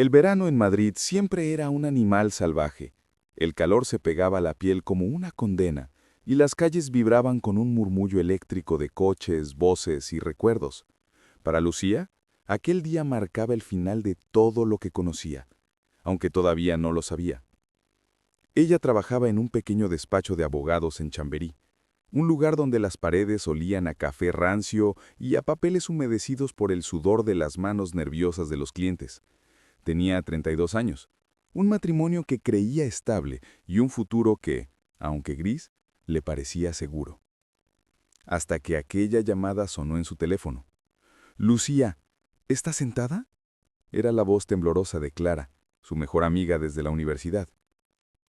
El verano en Madrid siempre era un animal salvaje. El calor se pegaba a la piel como una condena, y las calles vibraban con un murmullo eléctrico de coches, voces y recuerdos. Para Lucía, aquel día marcaba el final de todo lo que conocía, aunque todavía no lo sabía. Ella trabajaba en un pequeño despacho de abogados en Chamberí, un lugar donde las paredes olían a café rancio y a papeles humedecidos por el sudor de las manos nerviosas de los clientes. Tenía 32 años, un matrimonio que creía estable y un futuro que, aunque gris, le parecía seguro. Hasta que aquella llamada sonó en su teléfono. «Lucía, ¿estás sentada?», era la voz temblorosa de Clara, su mejor amiga desde la universidad.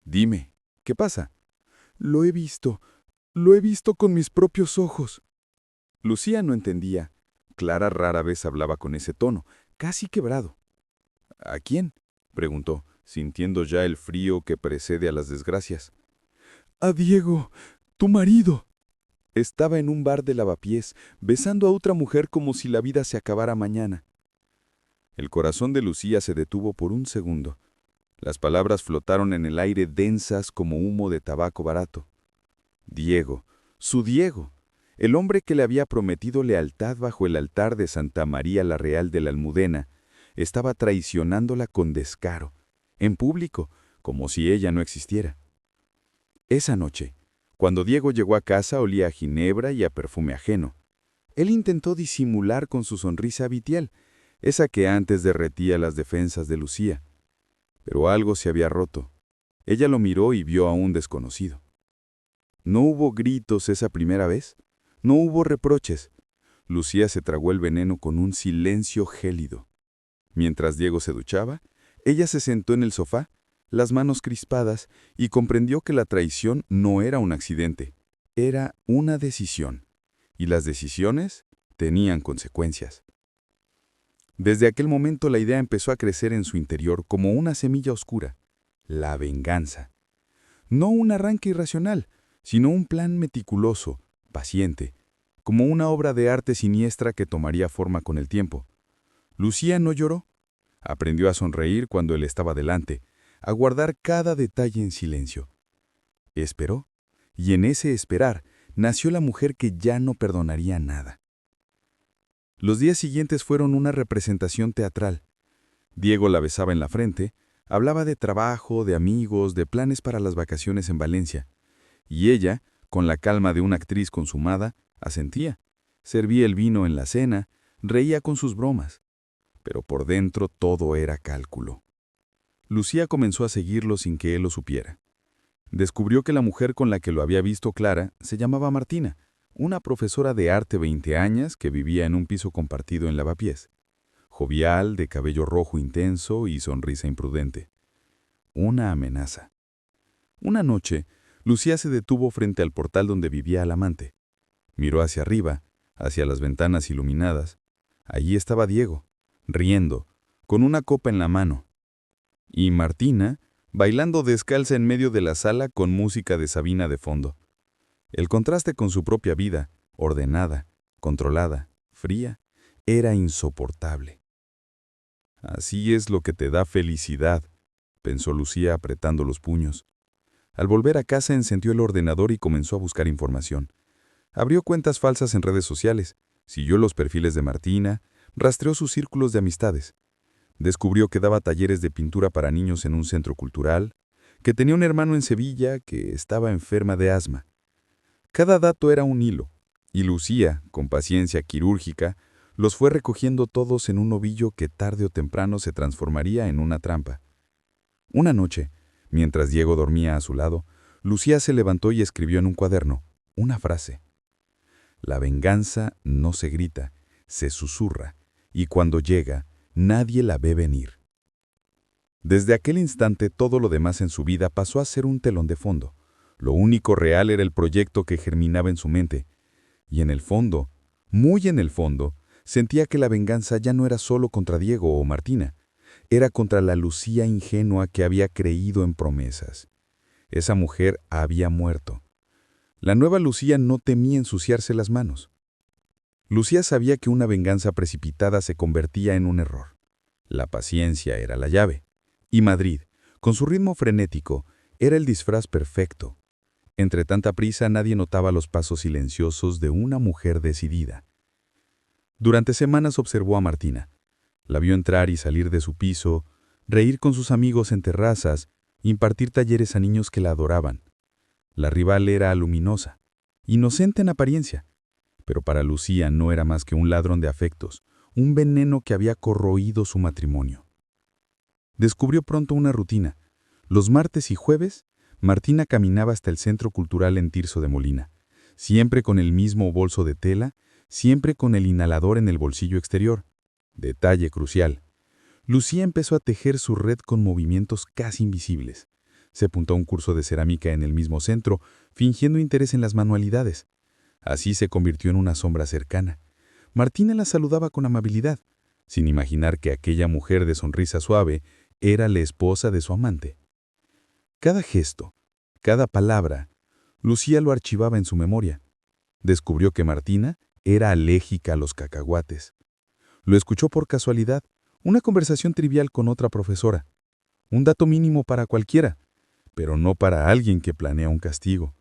«Dime, ¿qué pasa?». «Lo he visto con mis propios ojos». Lucía no entendía. Clara rara vez hablaba con ese tono, casi quebrado. «¿A quién?», preguntó, sintiendo ya el frío que precede a las desgracias. «A Diego, tu marido». Estaba en un bar de Lavapiés, besando a otra mujer como si la vida se acabara mañana. El corazón de Lucía se detuvo por un segundo. Las palabras flotaron en el aire densas como humo de tabaco barato. Diego, su Diego, el hombre que le había prometido lealtad bajo el altar de Santa María la Real de la Almudena, estaba traicionándola con descaro, en público, como si ella no existiera. Esa noche, cuando Diego llegó a casa, olía a ginebra y a perfume ajeno. Él intentó disimular con su sonrisa habitual, esa que antes derretía las defensas de Lucía. Pero algo se había roto. Ella lo miró y vio a un desconocido. No hubo gritos esa primera vez, no hubo reproches. Lucía se tragó el veneno con un silencio gélido. Mientras Diego se duchaba, ella se sentó en el sofá, las manos crispadas, y comprendió que la traición no era un accidente, era una decisión. Y las decisiones tenían consecuencias. Desde aquel momento la idea empezó a crecer en su interior como una semilla oscura, la venganza. No un arranque irracional, sino un plan meticuloso, paciente, como una obra de arte siniestra que tomaría forma con el tiempo. Lucía no lloró. Aprendió a sonreír cuando él estaba delante, a guardar cada detalle en silencio. Esperó, y en ese esperar nació la mujer que ya no perdonaría nada. Los días siguientes fueron una representación teatral. Diego la besaba en la frente, hablaba de trabajo, de amigos, de planes para las vacaciones en Valencia. Y ella, con la calma de una actriz consumada, asentía. Servía el vino en la cena, reía con sus bromas. Pero por dentro todo era cálculo. Lucía comenzó a seguirlo sin que él lo supiera. Descubrió que la mujer con la que lo había visto Clara se llamaba Martina, una profesora de arte 20 años que vivía en un piso compartido en Lavapiés. Jovial, de cabello rojo intenso y sonrisa imprudente. Una amenaza. Una noche, Lucía se detuvo frente al portal donde vivía el amante. Miró hacia arriba, hacia las ventanas iluminadas. Allí estaba Diego, riendo, con una copa en la mano. Y Martina, bailando descalza en medio de la sala con música de Sabina de fondo. El contraste con su propia vida, ordenada, controlada, fría, era insoportable. «Así es lo que te da felicidad», pensó Lucía apretando los puños. Al volver a casa encendió el ordenador y comenzó a buscar información. Abrió cuentas falsas en redes sociales, siguió los perfiles de Martina, rastreó sus círculos de amistades. Descubrió que daba talleres de pintura para niños en un centro cultural, que tenía un hermano en Sevilla que estaba enferma de asma. Cada dato era un hilo, y Lucía, con paciencia quirúrgica, los fue recogiendo todos en un ovillo que tarde o temprano se transformaría en una trampa. Una noche, mientras Diego dormía a su lado, Lucía se levantó y escribió en un cuaderno una frase. «La venganza no se grita, se susurra, y cuando llega, nadie la ve venir». Desde aquel instante todo lo demás en su vida pasó a ser un telón de fondo. Lo único real era el proyecto que germinaba en su mente. Y en el fondo, muy en el fondo, sentía que la venganza ya no era solo contra Diego o Martina. Era contra la Lucía ingenua que había creído en promesas. Esa mujer había muerto. La nueva Lucía no temía ensuciarse las manos. Lucía sabía que una venganza precipitada se convertía en un error. La paciencia era la llave. Y Madrid, con su ritmo frenético, era el disfraz perfecto. Entre tanta prisa nadie notaba los pasos silenciosos de una mujer decidida. Durante semanas observó a Martina. La vio entrar y salir de su piso, reír con sus amigos en terrazas, impartir talleres a niños que la adoraban. La rival era luminosa, inocente en apariencia, pero para Lucía no era más que un ladrón de afectos, un veneno que había corroído su matrimonio. Descubrió pronto una rutina. Los martes y jueves, Martina caminaba hasta el Centro Cultural en Tirso de Molina, siempre con el mismo bolso de tela, siempre con el inhalador en el bolsillo exterior. Detalle crucial. Lucía empezó a tejer su red con movimientos casi invisibles. Se apuntó a un curso de cerámica en el mismo centro, fingiendo interés en las manualidades. Así se convirtió en una sombra cercana. Martina la saludaba con amabilidad, sin imaginar que aquella mujer de sonrisa suave era la esposa de su amante. Cada gesto, cada palabra, Lucía lo archivaba en su memoria. Descubrió que Martina era alérgica a los cacahuates. Lo escuchó por casualidad, una conversación trivial con otra profesora. Un dato mínimo para cualquiera, pero no para alguien que planea un castigo.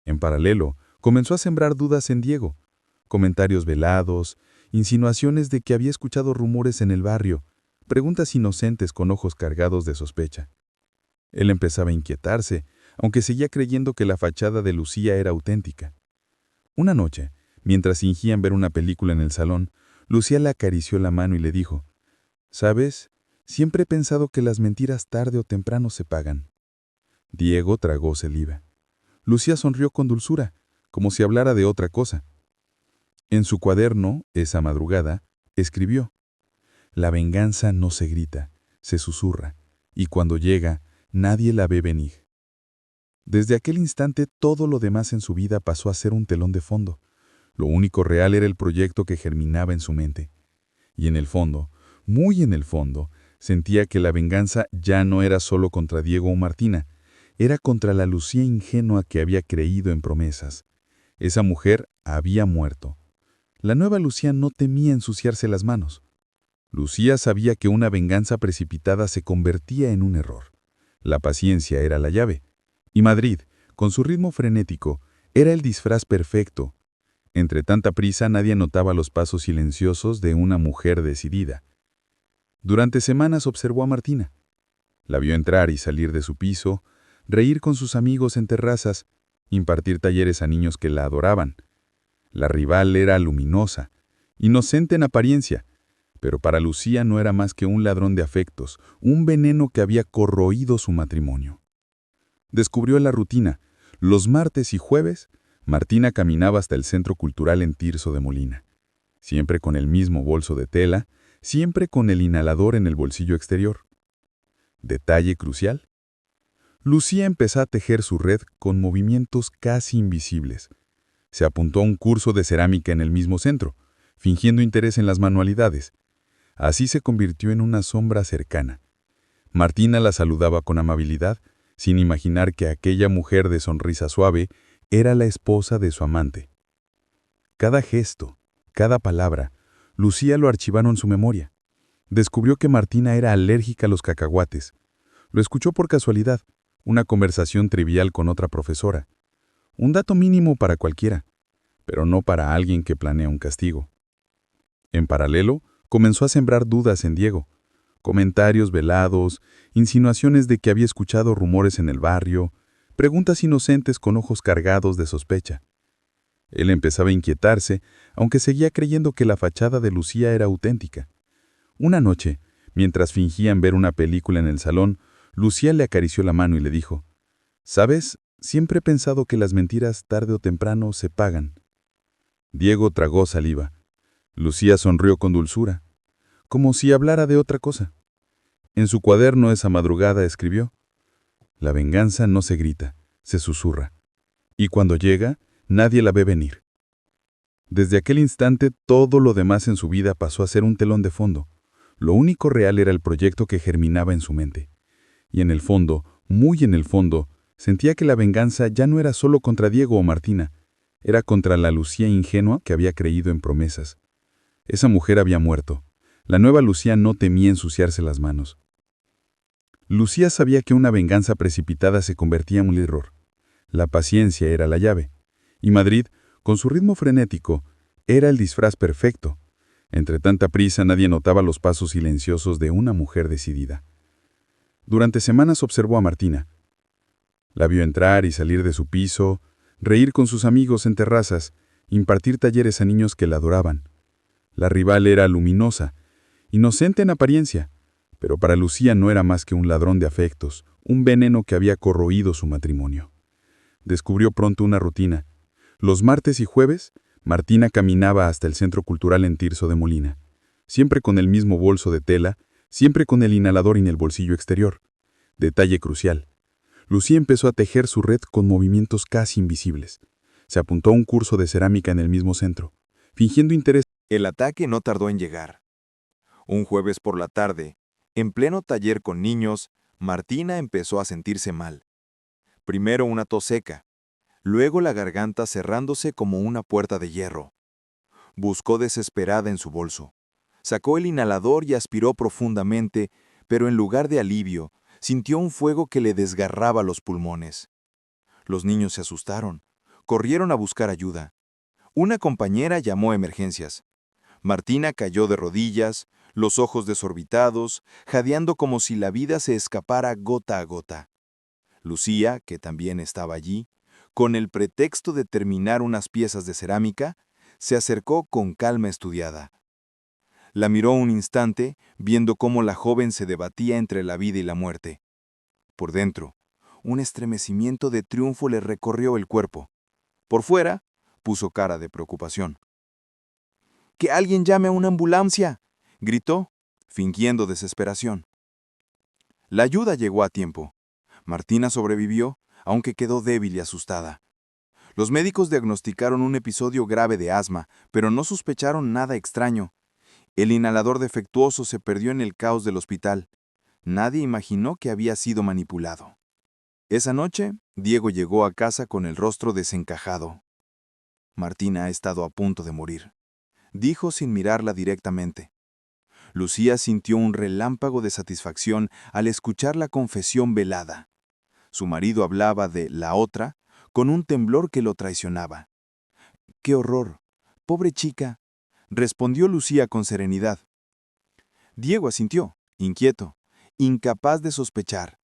En paralelo, comenzó a sembrar dudas en Diego. Comentarios velados, insinuaciones de que había escuchado rumores en el barrio, preguntas inocentes con ojos cargados de sospecha. Él empezaba a inquietarse, aunque seguía creyendo que la fachada de Lucía era auténtica. Una noche, mientras fingían ver una película en el salón, Lucía le acarició la mano y le dijo: «¿Sabes? Siempre he pensado que las mentiras tarde o temprano se pagan». Diego tragó saliva. Lucía sonrió con dulzura, como si hablara de otra cosa. En su cuaderno, esa madrugada, escribió: «La venganza no se grita, se susurra, y cuando llega, nadie la ve venir». Desde aquel instante, todo lo demás en su vida pasó a ser un telón de fondo. Lo único real era el proyecto que germinaba en su mente. Y en el fondo, muy en el fondo, sentía que la venganza ya no era solo contra Diego o Martina, era contra la Lucía ingenua que había creído en promesas. Esa mujer había muerto. La nueva Lucía no temía ensuciarse las manos. Lucía sabía que una venganza precipitada se convertía en un error. La paciencia era la llave. Y Madrid, con su ritmo frenético, era el disfraz perfecto. Entre tanta prisa nadie notaba los pasos silenciosos de una mujer decidida. Durante semanas observó a Martina. La vio entrar y salir de su piso, reír con sus amigos en terrazas, impartir talleres a niños que la adoraban. La rival era luminosa, inocente en apariencia, pero para Lucía no era más que un ladrón de afectos, un veneno que había corroído su matrimonio. Descubrió la rutina. Los martes y jueves, Martina caminaba hasta el Centro Cultural en Tirso de Molina, siempre con el mismo bolso de tela, siempre con el inhalador en el bolsillo exterior. Detalle crucial. Lucía empezó a tejer su red con movimientos casi invisibles. Se apuntó a un curso de cerámica en el mismo centro, fingiendo interés en las manualidades. Así se convirtió en una sombra cercana. Martina la saludaba con amabilidad, sin imaginar que aquella mujer de sonrisa suave era la esposa de su amante. Cada gesto, cada palabra, Lucía lo archivaron en su memoria. Descubrió que Martina era alérgica a los cacahuates. Lo escuchó por casualidad, una conversación trivial con otra profesora. Un dato mínimo para cualquiera, pero no para alguien que planea un castigo. En paralelo, comenzó a sembrar dudas en Diego. Comentarios velados, insinuaciones de que había escuchado rumores en el barrio, preguntas inocentes con ojos cargados de sospecha. Él empezaba a inquietarse, aunque seguía creyendo que la fachada de Lucía era auténtica. Una noche, mientras fingían ver una película en el salón, Lucía le acarició la mano y le dijo: «¿Sabes? Siempre he pensado que las mentiras tarde o temprano se pagan». Diego tragó saliva. Lucía sonrió con dulzura, como si hablara de otra cosa. En su cuaderno esa madrugada escribió: «La venganza no se grita, se susurra. Y cuando llega, nadie la ve venir». Desde aquel instante, todo lo demás en su vida pasó a ser un telón de fondo. Lo único real era el proyecto que germinaba en su mente. Y en el fondo, muy en el fondo, sentía que la venganza ya no era solo contra Diego o Martina, era contra la Lucía ingenua que había creído en promesas. Esa mujer había muerto. La nueva Lucía no temía ensuciarse las manos. Lucía sabía que una venganza precipitada se convertía en un error. La paciencia era la llave. Y Madrid, con su ritmo frenético, era el disfraz perfecto. Entre tanta prisa nadie notaba los pasos silenciosos de una mujer decidida. Durante semanas observó a Martina. La vio entrar y salir de su piso, reír con sus amigos en terrazas, impartir talleres a niños que la adoraban. La rival era luminosa, inocente en apariencia, pero para Lucía no era más que un ladrón de afectos, un veneno que había corroído su matrimonio. Descubrió pronto una rutina. Los martes y jueves, Martina caminaba hasta el Centro Cultural en Tirso de Molina, siempre con el mismo bolso de tela, siempre con el inhalador en el bolsillo exterior. Detalle crucial. Lucía empezó a tejer su red con movimientos casi invisibles. Se apuntó a un curso de cerámica en el mismo centro, fingiendo interés. El ataque no tardó en llegar. Un jueves por la tarde, en pleno taller con niños, Martina empezó a sentirse mal. Primero una tos seca, luego la garganta cerrándose como una puerta de hierro. Buscó desesperada en su bolso. Sacó el inhalador y aspiró profundamente, pero en lugar de alivio, sintió un fuego que le desgarraba los pulmones. Los niños se asustaron. Corrieron a buscar ayuda. Una compañera llamó a emergencias. Martina cayó de rodillas, los ojos desorbitados, jadeando como si la vida se escapara gota a gota. Lucía, que también estaba allí, con el pretexto de terminar unas piezas de cerámica, se acercó con calma estudiada. La miró un instante, viendo cómo la joven se debatía entre la vida y la muerte. Por dentro, un estremecimiento de triunfo le recorrió el cuerpo. Por fuera, puso cara de preocupación. ¡Que alguien llame a una ambulancia!, gritó, fingiendo desesperación. La ayuda llegó a tiempo. Martina sobrevivió, aunque quedó débil y asustada. Los médicos diagnosticaron un episodio grave de asma, pero no sospecharon nada extraño. El inhalador defectuoso se perdió en el caos del hospital. Nadie imaginó que había sido manipulado. Esa noche, Diego llegó a casa con el rostro desencajado. Martina ha estado a punto de morir, dijo sin mirarla directamente. Lucía sintió un relámpago de satisfacción al escuchar la confesión velada. Su marido hablaba de la otra con un temblor que lo traicionaba. ¡Qué horror! ¡Pobre chica!, respondió Lucía con serenidad. Diego asintió, inquieto, incapaz de sospechar.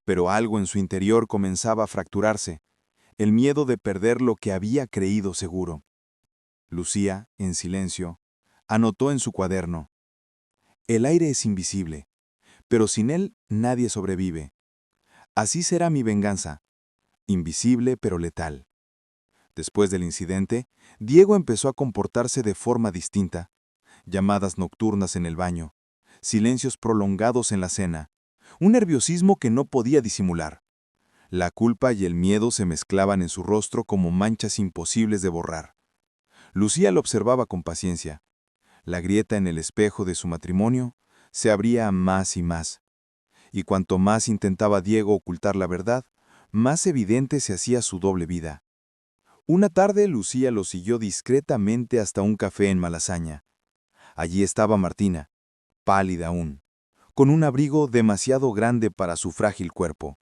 Pero algo en su interior comenzaba a fracturarse, el miedo de perder lo que había creído seguro. Lucía, en silencio, anotó en su cuaderno: el aire es invisible, pero sin él nadie sobrevive. Así será mi venganza, invisible pero letal. Después del incidente, Diego empezó a comportarse de forma distinta. Llamadas nocturnas en el baño, silencios prolongados en la cena, un nerviosismo que no podía disimular. La culpa y el miedo se mezclaban en su rostro como manchas imposibles de borrar. Lucía lo observaba con paciencia. La grieta en el espejo de su matrimonio se abría más y más. Y cuanto más intentaba Diego ocultar la verdad, más evidente se hacía su doble vida. Una tarde Lucía lo siguió discretamente hasta un café en Malasaña. Allí estaba Martina, pálida aún, con un abrigo demasiado grande para su frágil cuerpo.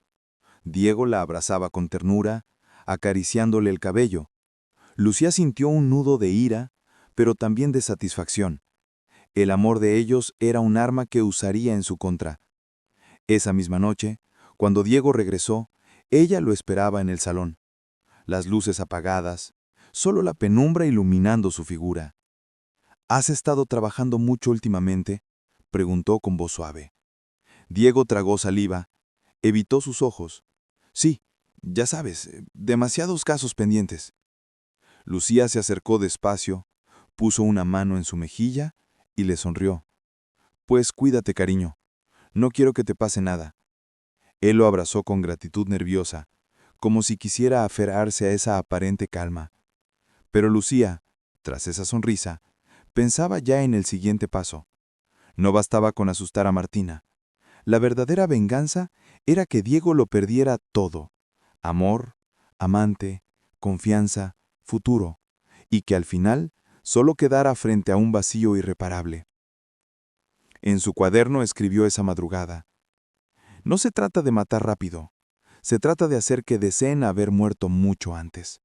Diego la abrazaba con ternura, acariciándole el cabello. Lucía sintió un nudo de ira, pero también de satisfacción. El amor de ellos era un arma que usaría en su contra. Esa misma noche, cuando Diego regresó, ella lo esperaba en el salón. Las luces apagadas, solo la penumbra iluminando su figura. ¿Has estado trabajando mucho últimamente?, preguntó con voz suave. Diego tragó saliva, evitó sus ojos. Sí, ya sabes, demasiados casos pendientes. Lucía se acercó despacio, puso una mano en su mejilla y le sonrió. Pues cuídate, cariño. No quiero que te pase nada. Él lo abrazó con gratitud nerviosa, como si quisiera aferrarse a esa aparente calma. Pero Lucía, tras esa sonrisa, pensaba ya en el siguiente paso. No bastaba con asustar a Martina. La verdadera venganza era que Diego lo perdiera todo: amor, amante, confianza, futuro, y que al final solo quedara frente a un vacío irreparable. En su cuaderno escribió esa madrugada: «No se trata de matar rápido, se trata de hacer que deseen haber muerto mucho antes».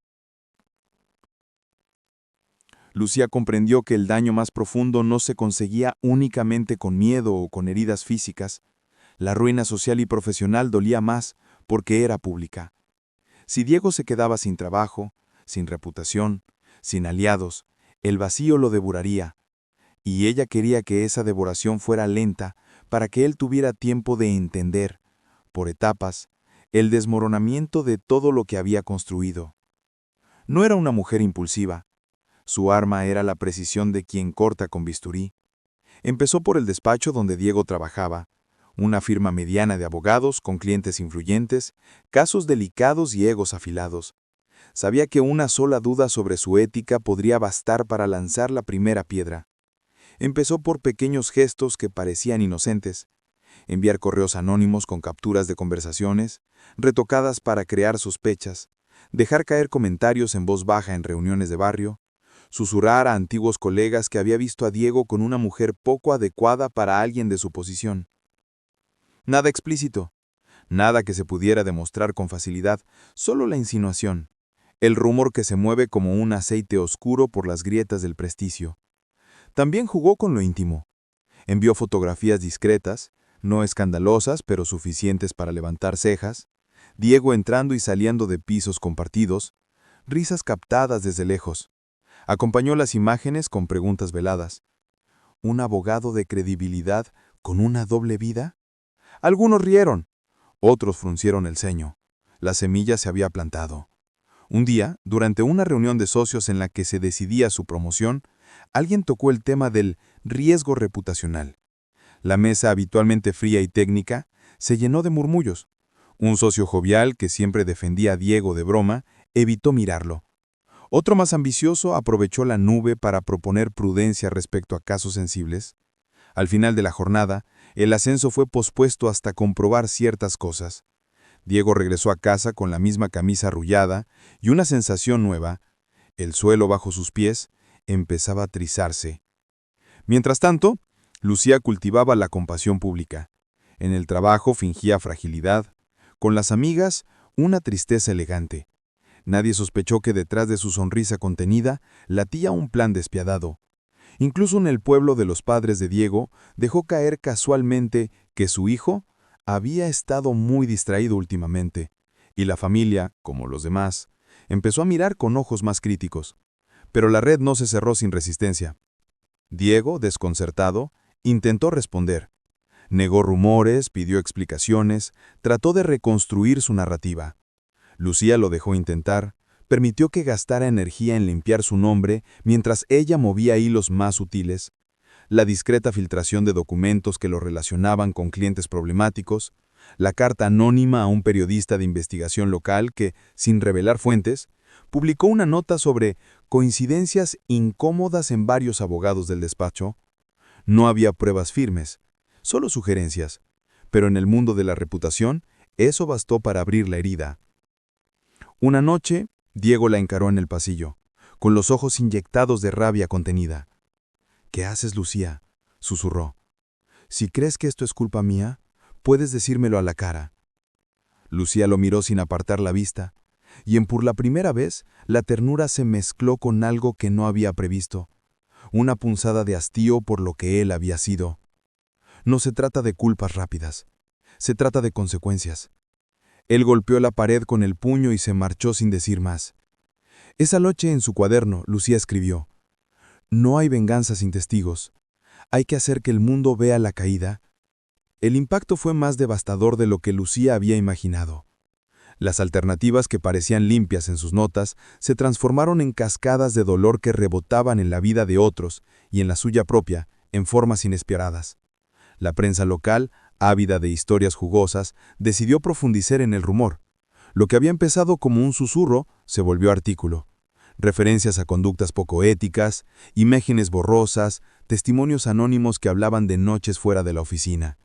Lucía comprendió que el daño más profundo no se conseguía únicamente con miedo o con heridas físicas. La ruina social y profesional dolía más porque era pública. Si Diego se quedaba sin trabajo, sin reputación, sin aliados, el vacío lo devoraría, y ella quería que esa devoración fuera lenta para que él tuviera tiempo de entender, por etapas, el desmoronamiento de todo lo que había construido. No era una mujer impulsiva. Su arma era la precisión de quien corta con bisturí. Empezó por el despacho donde Diego trabajaba, una firma mediana de abogados con clientes influyentes, casos delicados y egos afilados. Sabía que una sola duda sobre su ética podría bastar para lanzar la primera piedra. Empezó por pequeños gestos que parecían inocentes: enviar correos anónimos con capturas de conversaciones, retocadas para crear sospechas, dejar caer comentarios en voz baja en reuniones de barrio, susurrar a antiguos colegas que había visto a Diego con una mujer poco adecuada para alguien de su posición. Nada explícito, nada que se pudiera demostrar con facilidad, solo la insinuación, el rumor que se mueve como un aceite oscuro por las grietas del prestigio. También jugó con lo íntimo. Envió fotografías discretas, no escandalosas, pero suficientes para levantar cejas, Diego entrando y saliendo de pisos compartidos, risas captadas desde lejos. Acompañó las imágenes con preguntas veladas. ¿Un abogado de credibilidad con una doble vida? Algunos rieron, otros fruncieron el ceño. La semilla se había plantado. Un día, durante una reunión de socios en la que se decidía su promoción, alguien tocó el tema del riesgo reputacional. La mesa, habitualmente fría y técnica, se llenó de murmullos. Un socio jovial, que siempre defendía a Diego de broma, evitó mirarlo. Otro más ambicioso aprovechó la nube para proponer prudencia respecto a casos sensibles. Al final de la jornada, el ascenso fue pospuesto hasta comprobar ciertas cosas. Diego regresó a casa con la misma camisa arrullada y una sensación nueva: el suelo bajo sus pies empezaba a trizarse. Mientras tanto, Lucía cultivaba la compasión pública. En el trabajo fingía fragilidad, con las amigas una tristeza elegante. Nadie sospechó que detrás de su sonrisa contenida latía un plan despiadado. Incluso en el pueblo de los padres de Diego dejó caer casualmente que su hijo había estado muy distraído últimamente, y la familia, como los demás, empezó a mirar con ojos más críticos. Pero la red no se cerró sin resistencia. Diego, desconcertado, intentó responder. Negó rumores, pidió explicaciones, trató de reconstruir su narrativa. Lucía lo dejó intentar, permitió que gastara energía en limpiar su nombre mientras ella movía hilos más sutiles: la discreta filtración de documentos que lo relacionaban con clientes problemáticos, la carta anónima a un periodista de investigación local que, sin revelar fuentes, publicó una nota sobre coincidencias incómodas en varios abogados del despacho. No había pruebas firmes, solo sugerencias, pero en el mundo de la reputación eso bastó para abrir la herida. Una noche, Diego la encaró en el pasillo, con los ojos inyectados de rabia contenida. «¿Qué haces, Lucía?», susurró. «Si crees que esto es culpa mía, puedes decírmelo a la cara». Lucía lo miró sin apartar la vista, y por la primera vez la ternura se mezcló con algo que no había previsto, una punzada de hastío por lo que él había sido. No se trata de culpas rápidas, se trata de consecuencias. Él golpeó la pared con el puño y se marchó sin decir más. Esa noche en su cuaderno, Lucía escribió: «No hay venganza sin testigos. Hay que hacer que el mundo vea la caída». El impacto fue más devastador de lo que Lucía había imaginado. Las alternativas que parecían limpias en sus notas se transformaron en cascadas de dolor que rebotaban en la vida de otros y en la suya propia, en formas inesperadas. La prensa local, ávida de historias jugosas, decidió profundizar en el rumor. Lo que había empezado como un susurro se volvió artículo. Referencias a conductas poco éticas, imágenes borrosas, testimonios anónimos que hablaban de noches fuera de la oficina.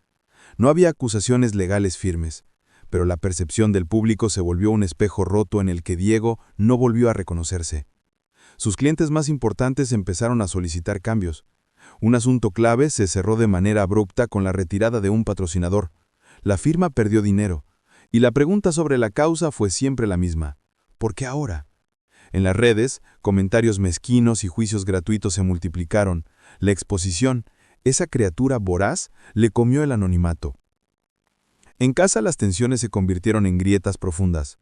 No había acusaciones legales firmes, pero la percepción del público se volvió un espejo roto en el que Diego no volvió a reconocerse. Sus clientes más importantes empezaron a solicitar cambios. Un asunto clave se cerró de manera abrupta con la retirada de un patrocinador. La firma perdió dinero, y la pregunta sobre la causa fue siempre la misma. ¿Por qué ahora? En las redes, comentarios mezquinos y juicios gratuitos se multiplicaron. La exposición, esa criatura voraz, le comió el anonimato. En casa las tensiones se convirtieron en grietas profundas.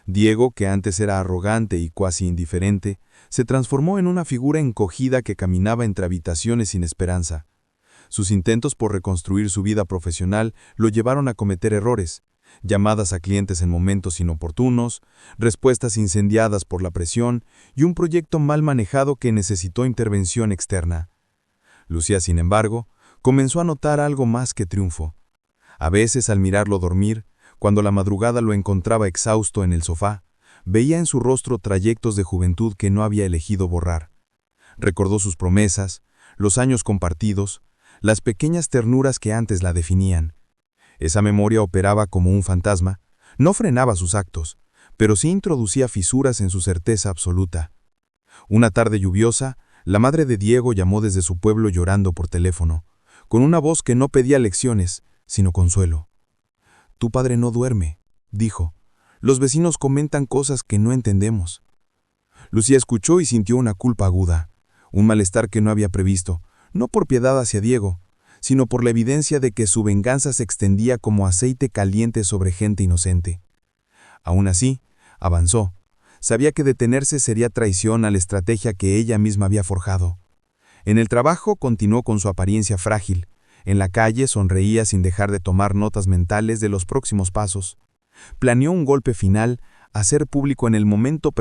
Diego, que antes era arrogante y cuasi indiferente, se transformó en una figura encogida que caminaba entre habitaciones sin esperanza. Sus intentos por reconstruir su vida profesional lo llevaron a cometer errores, llamadas a clientes en momentos inoportunos, respuestas incendiadas por la presión y un proyecto mal manejado que necesitó intervención externa. Lucía, sin embargo, comenzó a notar algo más que triunfo. A veces, al mirarlo dormir, cuando la madrugada lo encontraba exhausto en el sofá, veía en su rostro trayectos de juventud que no había elegido borrar. Recordó sus promesas, los años compartidos, las pequeñas ternuras que antes la definían. Esa memoria operaba como un fantasma, no frenaba sus actos, pero sí introducía fisuras en su certeza absoluta. Una tarde lluviosa, la madre de Diego llamó desde su pueblo llorando por teléfono, con una voz que no pedía lecciones, sino consuelo. «Tu padre no duerme», dijo. «Los vecinos comentan cosas que no entendemos». Lucía escuchó y sintió una culpa aguda, un malestar que no había previsto, no por piedad hacia Diego, sino por la evidencia de que su venganza se extendía como aceite caliente sobre gente inocente. Aún así, avanzó. Sabía que detenerse sería traición a la estrategia que ella misma había forjado. En el trabajo continuó con su apariencia frágil. En la calle sonreía sin dejar de tomar notas mentales de los próximos pasos. Planeó un golpe final, hacer público en el momento